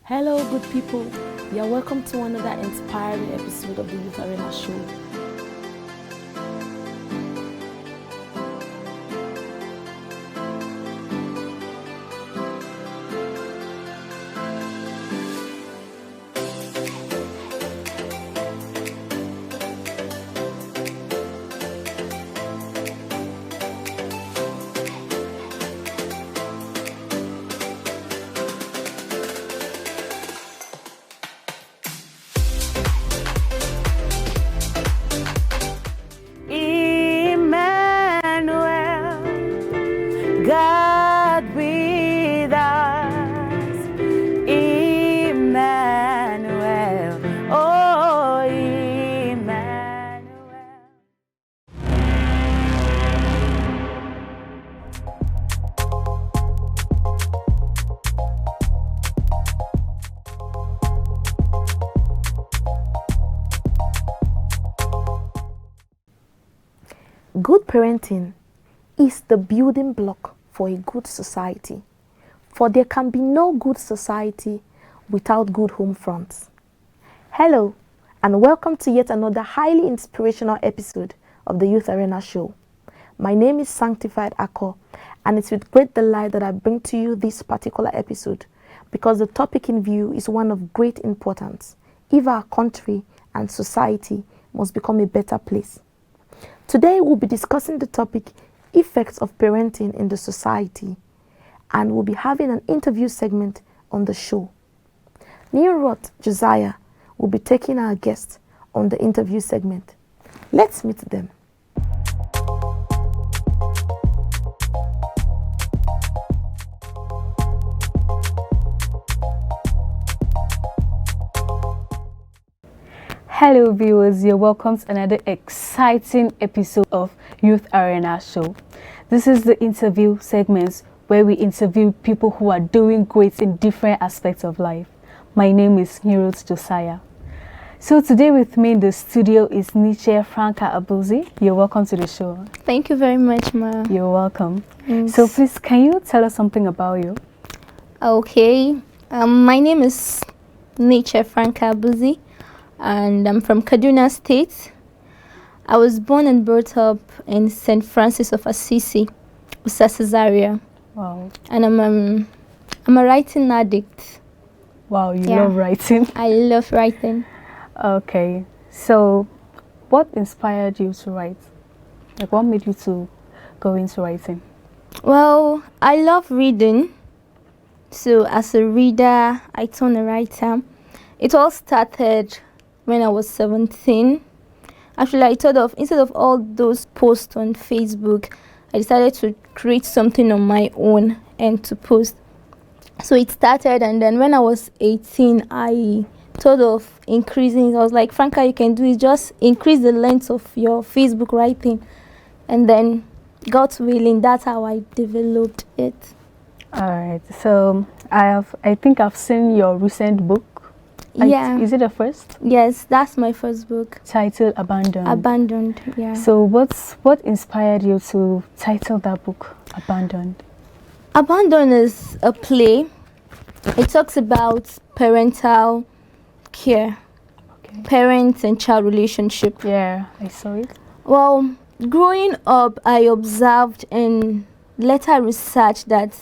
Hello, good people. You are welcome to another inspiring episode of the Youtharena show. God with us, Emmanuel, oh Emmanuel. Good parenting is the building block for a good society. For there can be no good society without good home fronts. Hello, and welcome to yet another highly inspirational episode of the Youtharena show. My name is Sanctified Ako, and it's with great delight that I bring to you this particular episode because the topic in view is one of great importance if our country and society must become a better place. Today we'll be discussing the topic effects of parenting in the society, and we'll be having an interview segment on the show. Nimrod Josiah will be taking our guests on the interview segment. Let's meet them. Hello viewers, you're welcome to another exciting episode of Youtharena show. This is the interview segments where we interview people who are doing great in different aspects of life. My name is Nimrod Josiah. So today with me in the studio is Nietzsche Franca Abuzi. You're welcome to the show. Thank you very much, Ma. You're welcome. Yes. So please, can you tell us something about you? Okay. My name is Nietzsche Franca Abuzi, and I'm from Kaduna State. I was born and brought up in St. Francis of Assisi, Usasazaria. Wow. And I'm a writing addict. Wow, you love writing. I love writing. Okay. So what inspired you to write? Like what made you to go into writing? Well, I love reading. So as a reader, I turned a writer. It all started when I was 17. Actually, I thought of, instead of all those posts on Facebook, I decided to create something on my own and to post. So it started, and then when I was 18, I thought of increasing it. I was like, Franca, you can do it, just increase the length of your Facebook writing. And then, God willing, that's how I developed it. All right. So I think I've seen your recent book. Yeah. Is it the first? Yes, that's my first book. Titled Abandoned. Abandoned, yeah. So what inspired you to title that book Abandoned? Abandoned is a play. It talks about parental care, parents and child relationship. Yeah, I saw it. Well, growing up, I observed and later researched that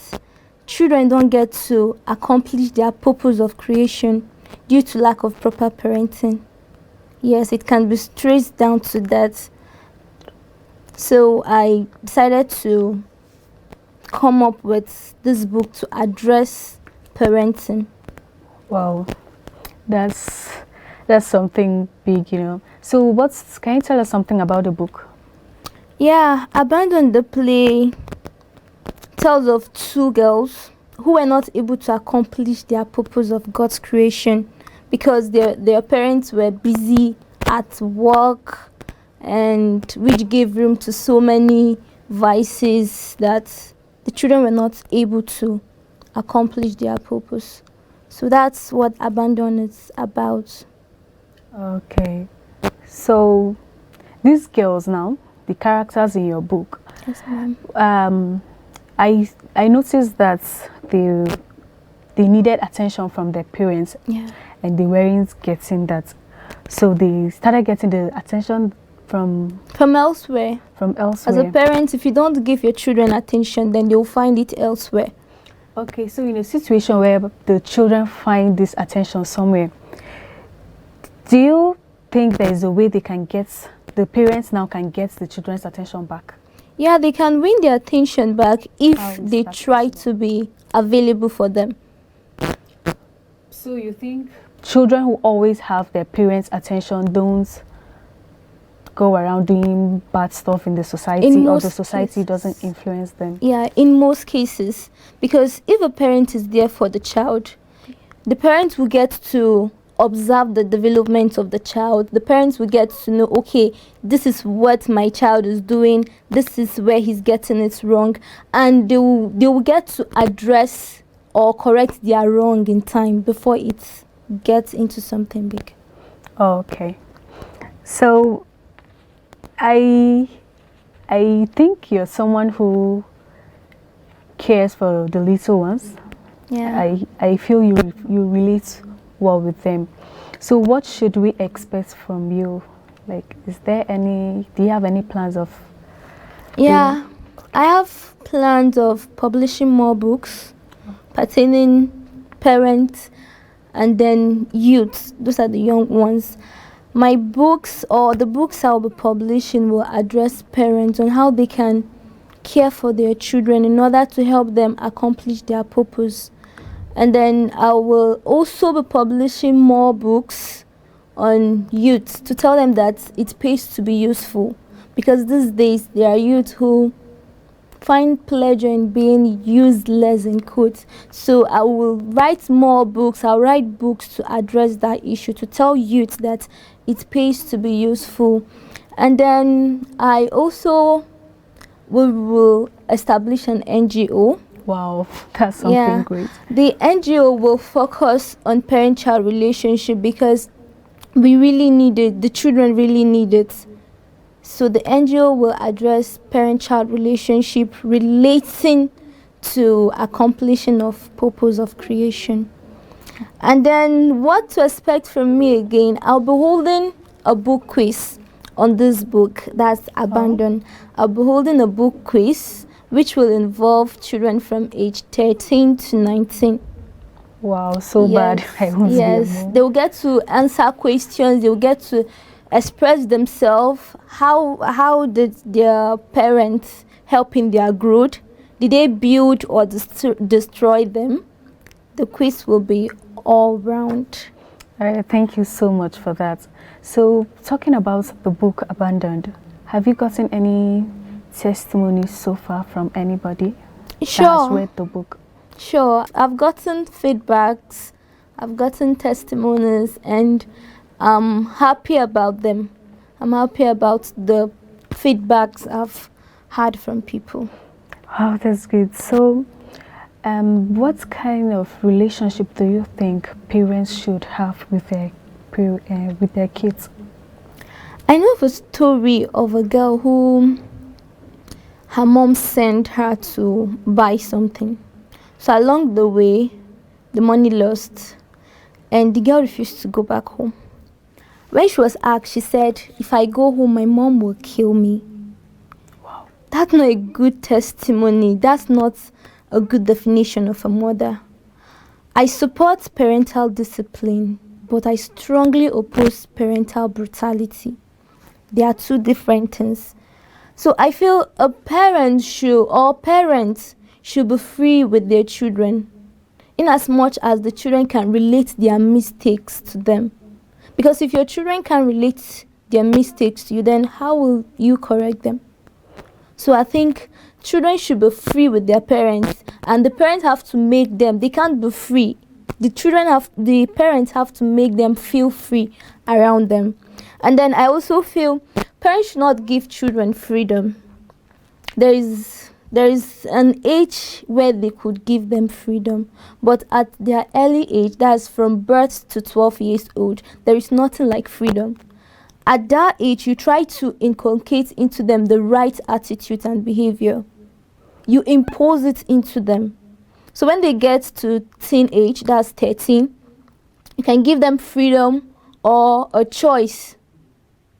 children don't get to accomplish their purpose of creation due to lack of proper parenting. Yes, it can be traced down to that. So I decided to come up with this book to address parenting. Wow, that's something big, you know. So can you tell us something about the book? Yeah, Abandoned, the play tells of two girls who were not able to accomplish their purpose of God's creation because their parents were busy at work, and which gave room to so many vices that the children were not able to accomplish their purpose. So that's what Abandon is about. Okay. So these girls now, the characters in your book. Yes, ma'am. I noticed that they needed attention from their parents, and they weren't getting that. So they started getting the attention from elsewhere. As a parent, if you don't give your children attention, then they'll find it elsewhere. Okay, so in a situation where the children find this attention somewhere, do you think there is a way they can get, the parents now can get the children's attention back? Yeah, they can win their attention back if they try to be available for them. So you think children who always have their parents' attention don't go around doing bad stuff in the society, or the society doesn't influence them? Yeah, in most cases. Because if a parent is there for the child, the parents will get to observe the development of the child. The parents will get to know, okay, this is what my child is doing, this is where he's getting it wrong, and they will get to address or correct their wrong in time before it gets into something big. Oh, okay. So I think you're someone who cares for the little ones. Yeah. I feel you relate well with them. So what should we expect from you? Like, do you have any plans of? Yeah, I have plans of publishing more books pertaining parents and then youth. Those are the young ones. My books, or the books I'll be publishing, will address parents on how they can care for their children in order to help them accomplish their purpose. And then I will also be publishing more books on youth to tell them that it pays to be useful, because these days there are youth who find pleasure in being useless, in quotes. So I will write more books. I'll write books to address that issue, to tell youth that it pays to be useful. And then I also will establish an NGO. Wow, that's something great. The NGO will focus on parent-child relationship, because we really need it. The children really need it. So the NGO will address parent-child relationship relating to accomplishing of purpose of creation. And then what to expect from me again, I'll be holding a book quiz on this book that's Abandoned. I'll be holding a book quiz which will involve children from age 13 to 19. Wow, so bad. Yes, they will get to answer questions, they will get to express themselves. How did their parents help in their growth? Did they build or destroy them? The quiz will be all round. Thank you so much for that. So, talking about the book Abandoned, have you gotten any testimonies so far from anybody that has read the book? Sure, I've gotten feedbacks, I've gotten testimonies, and I'm happy about them. I'm happy about the feedbacks I've had from people. Oh, that's good. So, what kind of relationship do you think parents should have with their kids? I know of a story of a girl who her mom sent her to buy something. So along the way, the money lost, and the girl refused to go back home. When she was asked, she said, "If I go home, my mom will kill me." Wow. That's not a good testimony. That's not a good definition of a mother. I support parental discipline, but I strongly oppose parental brutality. They are two different things. So I feel parents should be free with their children, in as much as the children can relate their mistakes to them. Because if your children can relate their mistakes to you, then how will you correct them? So I think children should be free with their parents, and the parents have to make them. They can't be free. The parents have to make them feel free around them. And then I also feel parents should not give children freedom. There is an age where they could give them freedom, but at their early age, that's from birth to 12 years old, there is nothing like freedom. At that age, you try to inculcate into them the right attitude and behavior. You impose it into them. So when they get to teenage, that's 13, you can give them freedom or a choice.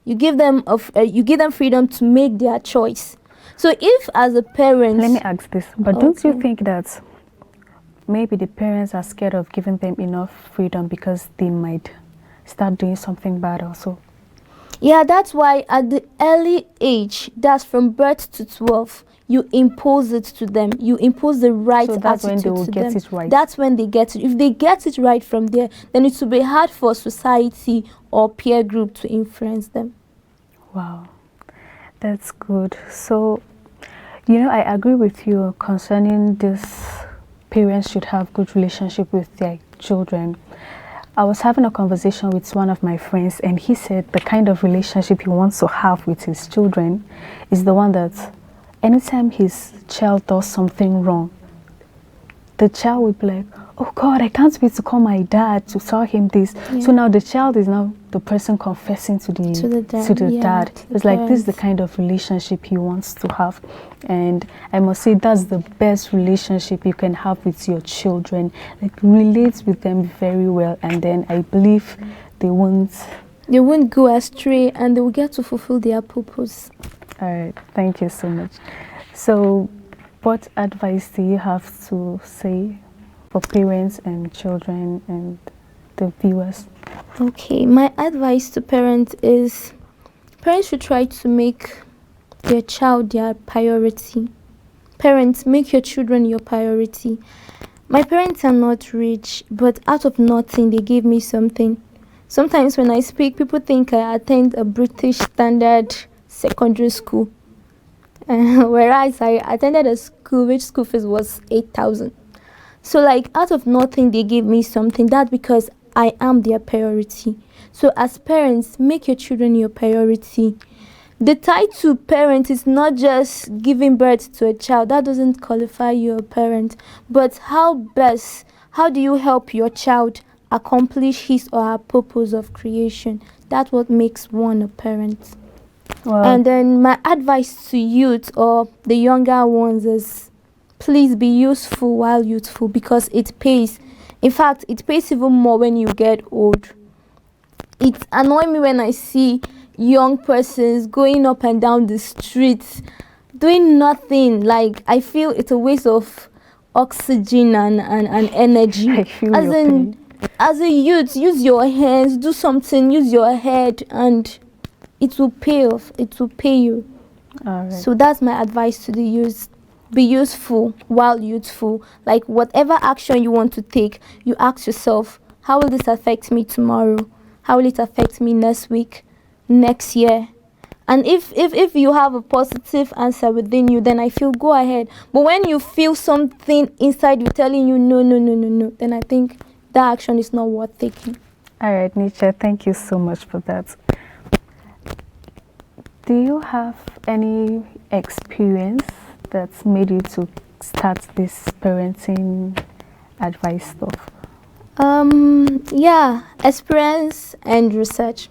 You give them freedom to make their choice. So if as a parent, Let me ask this, but don't you think that maybe the parents are scared of giving them enough freedom because they might start doing something bad also? Yeah, that's why at the early age, that's from birth to 12, you impose it to them. You impose the right attitude to them. So that's when they will get it right. That's when they get it. If they get it right from there, then it will be hard for society or peer group to influence them. Wow, that's good. So, you know, I agree with you concerning this. Parents should have good relationship with their children. I was having a conversation with one of my friends, and he said the kind of relationship he wants to have with his children is the one that anytime his child does something wrong, the child will be like, oh God, I can't wait to call my dad to tell him this. Yeah. So now the child is now the person confessing to the dad. It's like this is the kind of relationship he wants to have. And I must say that's the best relationship you can have with your children. Like, relate with them very well, and then I believe they won't go astray, and they will get to fulfill their purpose. All right, thank you so much. So what advice do you have to say for parents and children and the viewers? Okay, my advice to parents is parents should try to make their child their priority. Parents, make your children your priority. My parents are not rich, but out of nothing they gave me something. Sometimes when I speak, people think I attend a British standard secondary school, whereas I attended a school which school fees was 8,000. So like out of nothing they gave me something. That's because I am their priority. So as parents, make your children your priority. The title parent is not just giving birth to a child. That doesn't qualify you a parent. But how do you help your child accomplish his or her purpose of creation? That's what makes one a parent. Wow. And then my advice to youth or the younger ones is, please be useful while youthful, because it pays. In fact, it pays even more when you get old. It annoys me when I see young persons going up and down the streets doing nothing. Like, I feel it's a waste of oxygen and energy. I feel your pain. As a youth, use your hands, do something, use your head, and it will pay off. It will pay you. All right. So that's my advice to the youth. Be useful while youthful. Like, whatever action you want to take, you ask yourself, how will this affect me tomorrow? How will it affect me next week, next year? And if you have a positive answer within you, then I feel go ahead. But when you feel something inside you telling you no, then I think that action is not worth taking. All right, Nietzsche, thank you so much for that. Do you have any experience that's made you to start this parenting advice stuff? Yeah, experience and research.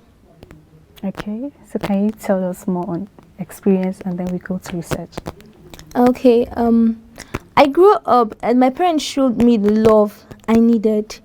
Okay, so can you tell us more on experience and then we go to research? Okay, I grew up and my parents showed me the love I needed.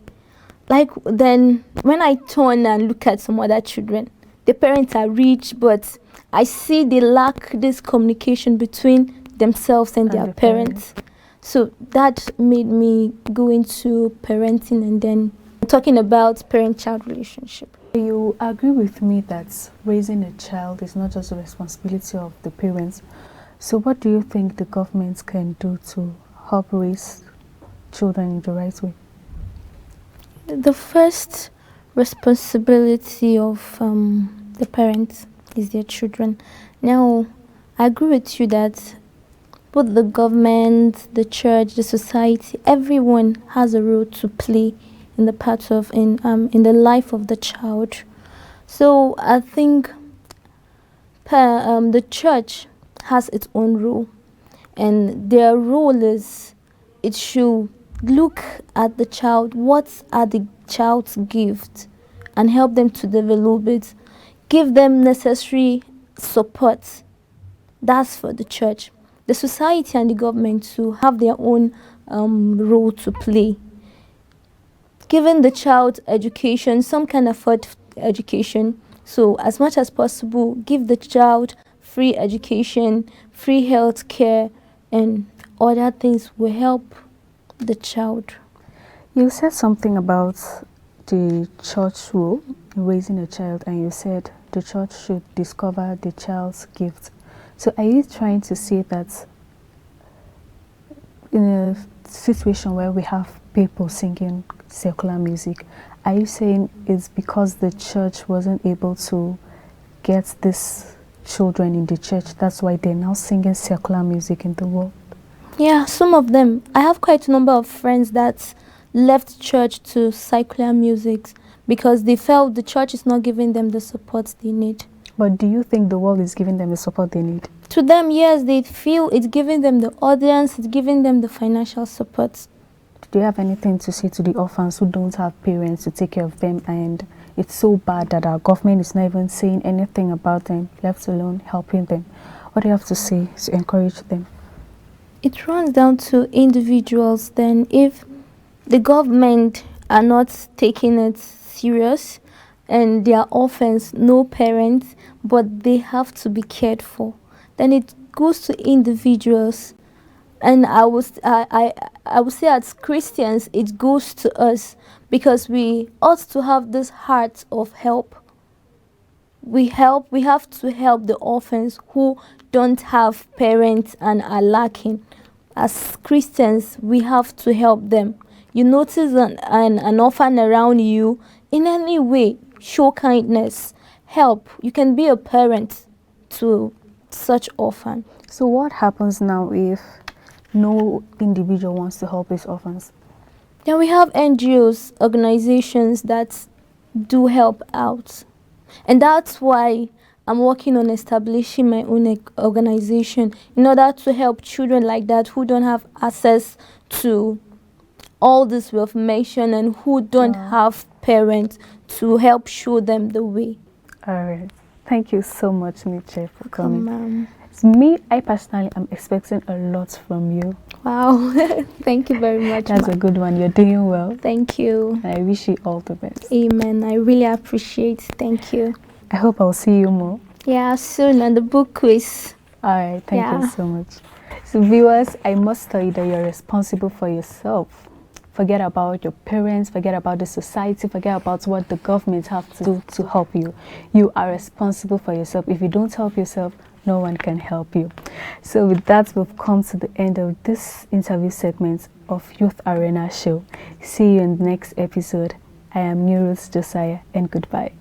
Like, then when I turn and look at some other children, the parents are rich, but I see they lack this communication between themselves and their parents. So that made me go into parenting and then talking about parent-child relationship. You agree with me that raising a child is not just the responsibility of the parents. So what do you think the government can do to help raise children in the right way? The first responsibility of the parents is their children. Now, I agree with you that both the government, the church, the society, everyone has a role to play in the part of in the life of the child. So I think the church has its own role, and their role is it should look at the child, what are the child's gifts, and help them to develop it, give them necessary support. That's for the church. The society and the government to have their own role to play. Giving the child education, some can afford education, so as much as possible, give the child free education, free health care, and other things will help the child. You said something about the church role in raising a child, and you said the church should discover the child's gift. So are you trying to say that in a situation where we have people singing secular music, are you saying it's because the church wasn't able to get these children in the church, that's why they're now singing secular music in the world? Yeah, some of them. I have quite a number of friends that left church to secular music because they felt the church is not giving them the support they need. But do you think the world is giving them the support they need? To them, yes, they feel it's giving them the audience, it's giving them the financial support. Do you have anything to say to the orphans who don't have parents to take care of them, and it's so bad that our government is not even saying anything about them, let alone helping them? What do you have to say to encourage them? It runs down to individuals. Then if the government are not taking it serious and they are orphans, no parents, but they have to be cared for, then it goes to individuals. And I would say as Christians, it goes to us because we ought to have this heart of help. We have to help the orphans who don't have parents and are lacking. As Christians, we have to help them. You notice an orphan around you, in any way, show kindness, help. You can be a parent to such orphan. So what happens now if no individual wants to help his orphans? Then we have NGOs, organizations that do help out. And that's why I'm working on establishing my own organization in order to help children like that who don't have access to all this we've mentioned and who don't have parents to help show them the way. All right. Thank you so much, Nietzsche, for coming. Ma'am. Me, I personally am expecting a lot from you. Wow. Thank you very much. That's a good one. You're doing well. Thank you. I wish you all the best. Amen. I really appreciate it. Thank you. I hope I'll see you more. Yeah, soon on the book quiz. All right. Thank you so much. So viewers, I must tell you that you're responsible for yourself. Forget about your parents, forget about the society, forget about what the government have to do to help you. You are responsible for yourself. If you don't help yourself, no one can help you. So with that, we've come to the end of this interview segment of Youtharena show. See you in the next episode. I am Nuruz Josiah, and goodbye.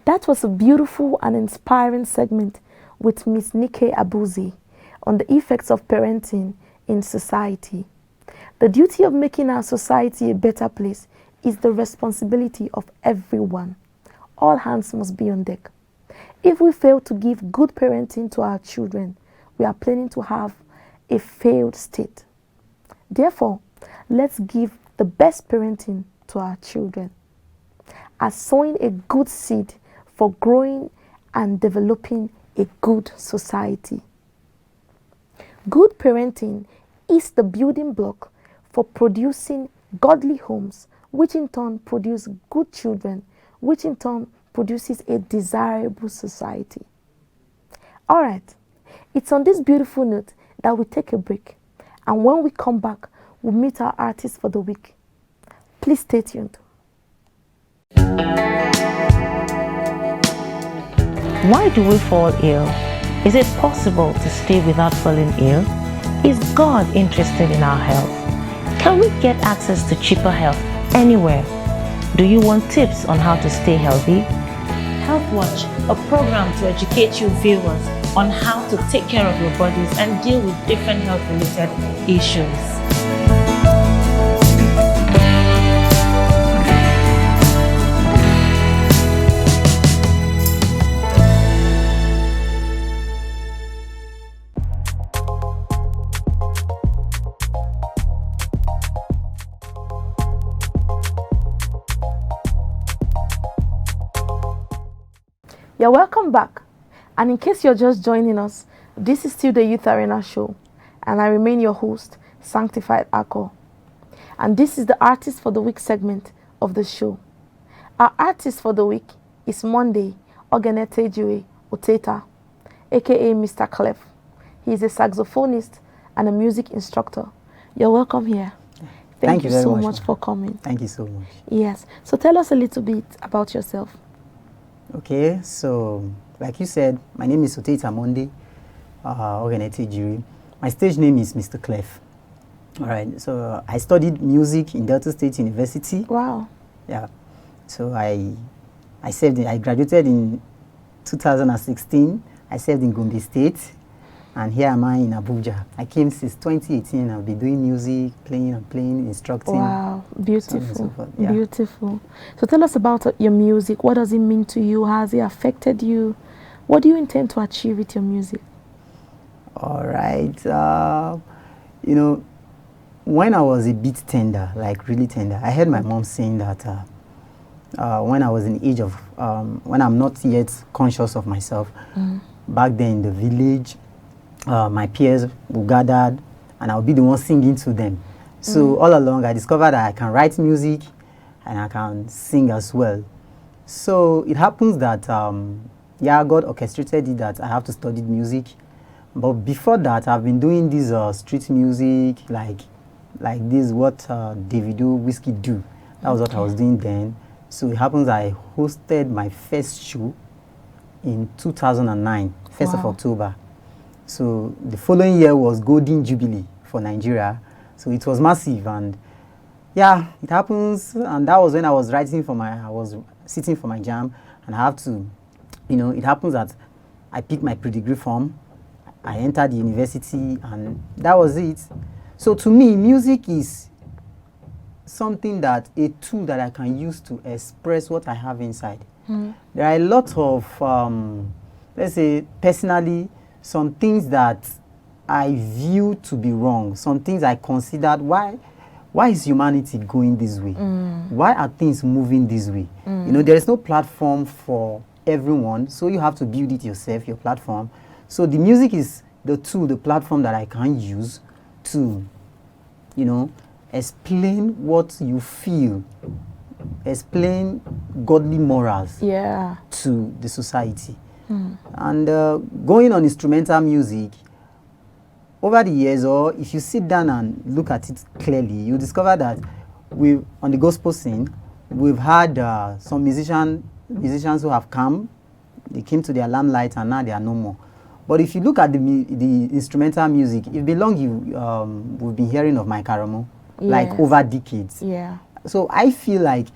That was a beautiful and inspiring segment with Miss Nike Abuzi on the effects of parenting in society. The duty of making our society a better place is the responsibility of everyone. All hands must be on deck. If we fail to give good parenting to our children, we are planning to have a failed state. Therefore, let's give the best parenting to our children, as sowing a good seed for growing and developing a good society. Good parenting is the building block for producing godly homes, which in turn produce good children, which in turn produces a desirable society. All right, it's on this beautiful note that we take a break, and when we come back, we'll meet our artist for the week. Please stay tuned. Why do we fall ill? Is it possible to stay without falling ill? Is God interested in our health? Can we get access to cheaper health anywhere? Do you want tips on how to stay healthy? Health Watch, a program to educate you viewers on how to take care of your bodies and deal with different health-related issues. You're welcome back. And in case you're just joining us, this is still the Youtharena show, and I remain your host, Sanctified Akko. And this is the Artist for the Week segment of the show. Our artist for the week is Monday ACNNTV Oteta, aka Mr. Clef. He is a saxophonist and a music instructor. You're welcome here. Thank you very so much for coming. Thank you so much. Yes. So tell us a little bit about yourself. Okay, so like you said, my name is Oteta Monday ACNNTV. My stage name is Mr. Clef. All right, so I studied music in Delta State University. Wow. Yeah. So I graduated in 2016. I served in Gombe State, and here am I in Abuja. I came since 2018. I've been doing music, playing, instructing. Wow, beautiful, so on and so forth. Yeah. Beautiful. So tell us about your music. What does it mean to you? How has it affected you? What do you intend to achieve with your music? All right. You know, when I was a bit tender, like really tender, I heard my mom saying that when I was in the age of, when I'm not yet conscious of myself, back then in the village, my peers will gather and I'll be the one singing to them. So all along I discovered that I can write music and I can sing as well. So it happens that, yeah, God orchestrated it that I have to study music. But before that, I've been doing this street music, like this, what Davido, Whiskey do. That was what I was doing then. So it happens I hosted my first show in 2009, 1st of October. So the following year was Golden Jubilee for Nigeria. So it was massive, and yeah, it happens. And that was when I was sitting for my jam, and I have to, you know, it happens that I picked my pre-degree form, I entered the university, and that was it. So to me, music is something a tool that I can use to express what I have inside. There are a lot of, let's say, personally, some things that I view to be wrong, some things I considered, why is humanity going this way? Why are things moving this way? You know, there is no platform for everyone, so you have to build it yourself, your platform. So the music is the tool, the platform that I can use to, you know, explain what you feel, explain godly morals to the society. And going on instrumental music, over the years, or if you sit down and look at it clearly, you discover that on the gospel scene, we've had some musicians who have come, they came to their limelight and now they are no more. But if you look at the instrumental music, it belongs we've been hearing of Mike Aramo, like over decades. Yeah. So I feel like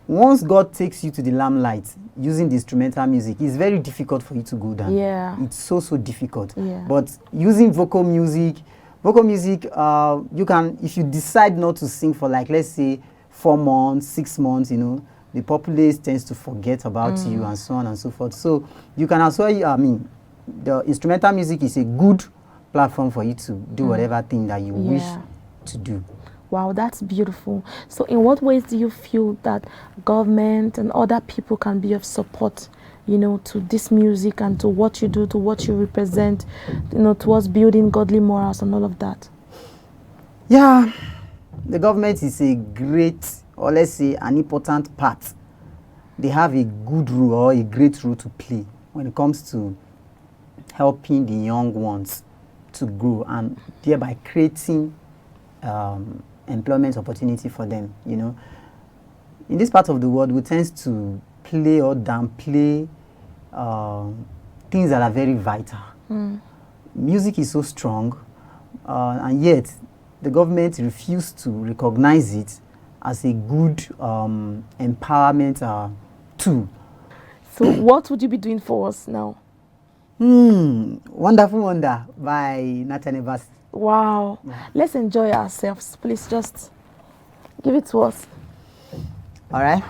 once God takes you to the limelight using the instrumental music, it's very difficult for you to go down. Yeah. It's so difficult. Yeah. But using vocal music, you can, if you decide not to sing for, like, let's say 4 months, 6 months, you know, the populace tends to forget about you and so on and so forth. So you can also, the instrumental music is a good platform for you to do whatever thing that you wish to do. Wow, that's beautiful. So in what ways do you feel that government and other people can be of support, you know, to this music and to what you do, to what you represent, you know, towards building godly morals and all of that? Yeah, the government is a great, or let's say an important part. They have a good role or a great role to play when it comes to helping the young ones to grow and thereby creating employment opportunity for them, you know. In this part of the world, we tend to play or downplay things that are very vital. Music is so strong, and yet the government refused to recognize it as a good empowerment tool. So what would you be doing for us now? Wonderful Wonder by Nathan Evans. Wow. Let's enjoy ourselves. Please just give it to us. All right.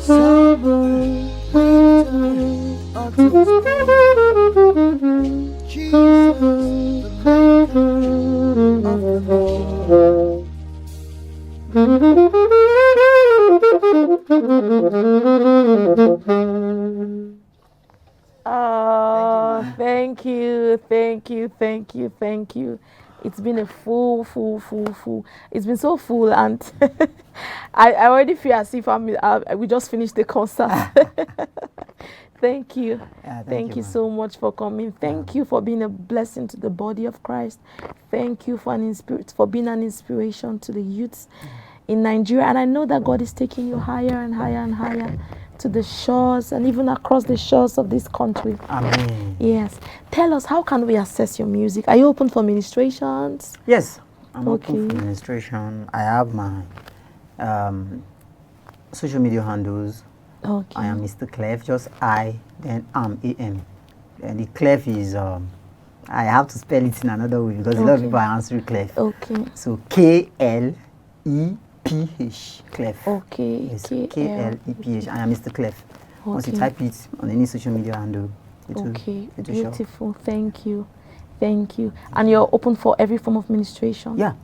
sovereign victory of this day. Jesus, the Lamb of the Lord. Oh, thank you. It's been a full. It's been so full, and I already feel as if we just finished the concert. Thank you. Yeah, Thank you ma'am. so much for coming. Thank you for being a blessing to the body of Christ. Thank you for being an inspiration to the youths in Nigeria. And I know that God is taking you higher and higher and higher to the shores and even across the shores of this country. Amen. Yes. Tell us, how can we access your music? Are you open for ministrations? Yes, I'm open Okay. for administration. I have my social media handles. Okay. I am Mr. Clef, just I, then AM. And the Clef is, I have to spell it in another way because a lot of Okay. people are answering Clef. Okay. So KLEPH, Clef. Okay. Yes, KLEPH. I am Mr. Clef. Once you Okay. type it on any social media handle, it will show. Beautiful. Thank you. And you're open for every form of ministration? Yeah.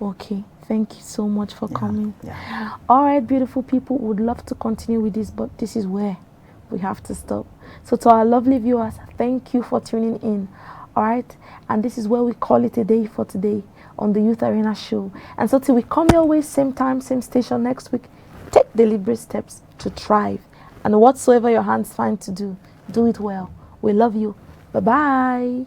Okay. Thank you so much for coming. Yeah. All right, beautiful people, would love to continue with this, but this is where we have to stop. So to our lovely viewers, thank you for tuning in. All right, and this is where we call it a day for today on the Youtharena show. And so till we come your way, same time, same station next week, take deliberate steps to thrive. And whatsoever your hands find to do, do it well. We love you. Bye-bye.